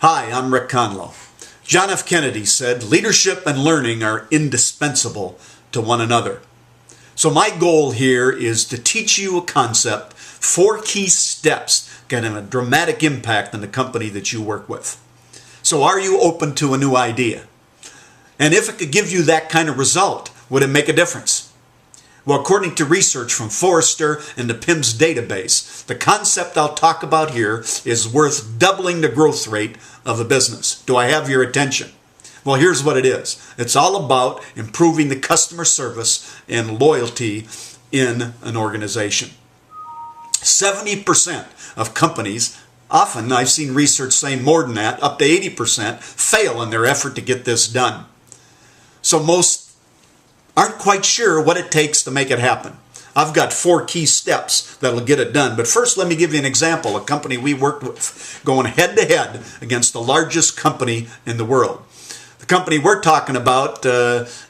Hi, I'm Rick Conlow. John F. Kennedy said, "Leadership and learning are indispensable to one another." So my goal here is to teach you a concept, 4 key steps can have a dramatic impact on the company that you work with. So are you open to a new idea? And if it could give you that kind of result, would it make a difference? Well, according to research from Forrester and the PIMS database, the concept I'll talk about here is worth doubling the growth rate of a business. Do I have your attention? Well, here's what it is. It's all about improving the customer service and loyalty in an organization. 70% of companies, often I've seen research saying more than that, up to 80%, fail in their effort to get this done. So most aren't quite sure what it takes to make it happen. I've got 4 key steps that'll get it done. But first, let me give you an example. A company we worked with going head to head against the largest company in the world. The company we're talking about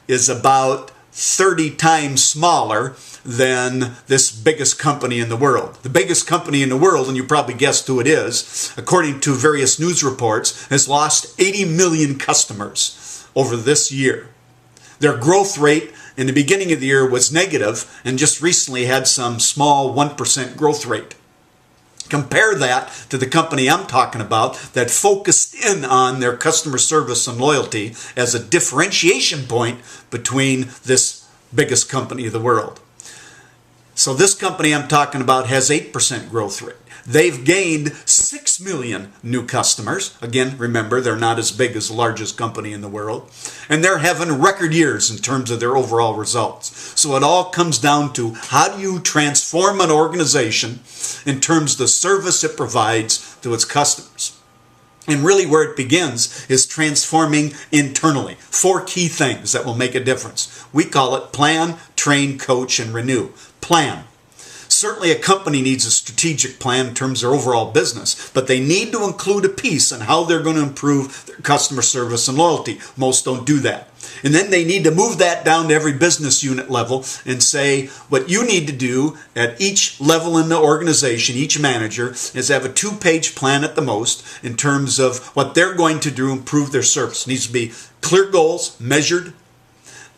is about 30 times smaller than this biggest company in the world. The biggest company in the world, and you probably guessed who it is, according to various news reports, has lost 80 million customers over this year. Their growth rate in the beginning of the year was negative and just recently had some small 1% growth rate. Compare that to the company I'm talking about that focused in on their customer service and loyalty as a differentiation point between this biggest company of the world. So this company I'm talking about has 8% growth rate. They've gained 6 million new customers. Again, remember, they're not as big as the largest company in the world. And they're having record years in terms of their overall results. So it all comes down to how do you transform an organization in terms of the service it provides to its customers. And really where it begins is transforming internally. 4 key things that will make a difference. We call it plan, train, coach, and renew. Plan. Certainly a company needs a strategic plan in terms of their overall business, but they need to include a piece on how they're going to improve their customer service and loyalty. Most don't do that. And then they need to move that down to every business unit level and say what you need to do at each level in the organization, each manager, is have a 2-page plan at the most in terms of what they're going to do to improve their service. It needs to be clear goals, measured,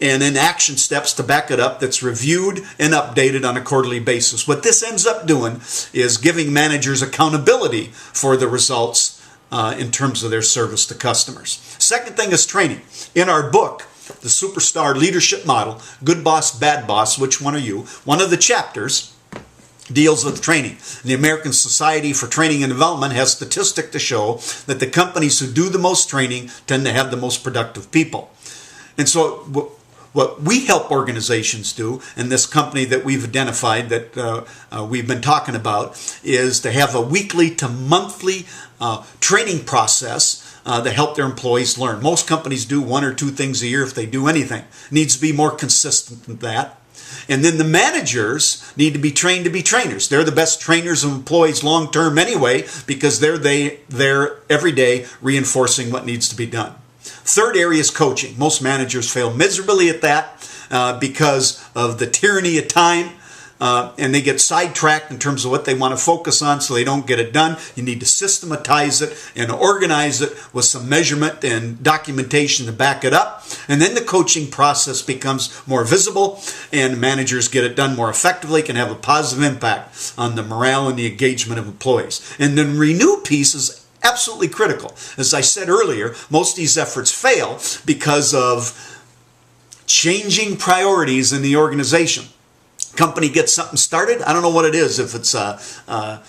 and then action steps to back it up that's reviewed and updated on a quarterly basis. What this ends up doing is giving managers accountability for the results in terms of their service to customers. Second thing is training. In our book, The Superstar Leadership Model, Good Boss, Bad Boss, Which One Are You? One of the chapters deals with training. The American Society for Training and Development has statistics to show that the companies who do the most training tend to have the most productive people. And so what we help organizations do, and this company that we've identified that we've been talking about, is to have a weekly to monthly training process to help their employees learn. Most companies do 1 or 2 things a year if they do anything. It needs to be more consistent than that. And then the managers need to be trainers. They're the best trainers of employees long term anyway because they're every day reinforcing what needs to be done. Third area is coaching. Most managers fail miserably at that because of the tyranny of time, and they get sidetracked in terms of what they want to focus on, so they don't get it done. You need to systematize it and organize it with some measurement and documentation to back it up. And then the coaching process becomes more visible, and managers get it done more effectively, can have a positive impact on the morale and the engagement of employees. And the renew piece is absolutely critical. As I said earlier, most of these efforts fail because of changing priorities in the organization. Company gets something started. I don't know what it is, if it's a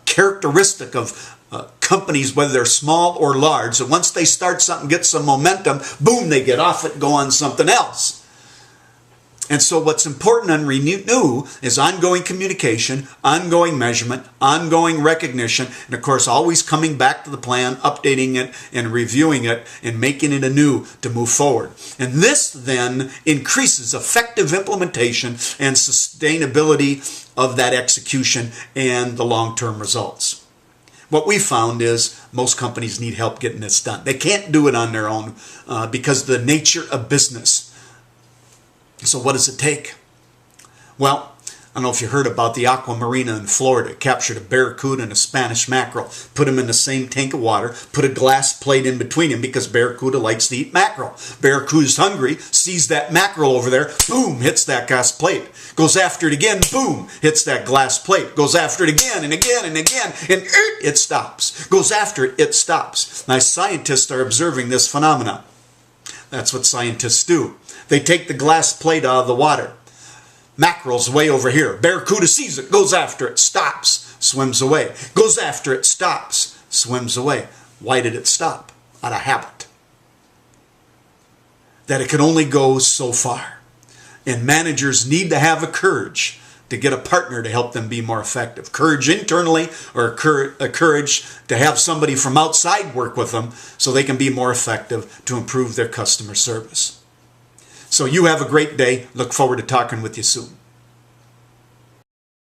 characteristic of companies, whether they're small or large. So once they start something, get some momentum, boom, they get off it, go on something else. And so what's important on Renew is ongoing communication, ongoing measurement, ongoing recognition, and of course always coming back to the plan, updating it and reviewing it and making it anew to move forward. And this then increases effective implementation and sustainability of that execution and the long-term results. What we found is most companies need help getting this done. They can't do it on their own because of the nature of business. So what does it take? Well, I don't know if you heard about the aquamarina in Florida. Captured a barracuda and a Spanish mackerel. Put them in the same tank of water. Put a glass plate in between them because barracuda likes to eat mackerel. Barracuda's hungry, sees that mackerel over there, boom, hits that glass plate. Goes after it again, boom, hits that glass plate. Goes after it again and again and again, and it stops. Goes after it, it stops. Now scientists are observing this phenomenon. That's what scientists do. They take the glass plate out of the water. Mackerel's way over here. Barracuda sees it, goes after it, stops, swims away. Goes after it, stops, swims away. Why did it stop? Out of habit. That it can only go so far. And managers need to have a courage to get a partner to help them be more effective. Courage internally, or a courage to have somebody from outside work with them so they can be more effective to improve their customer service. So you have a great day. Look forward to talking with you soon.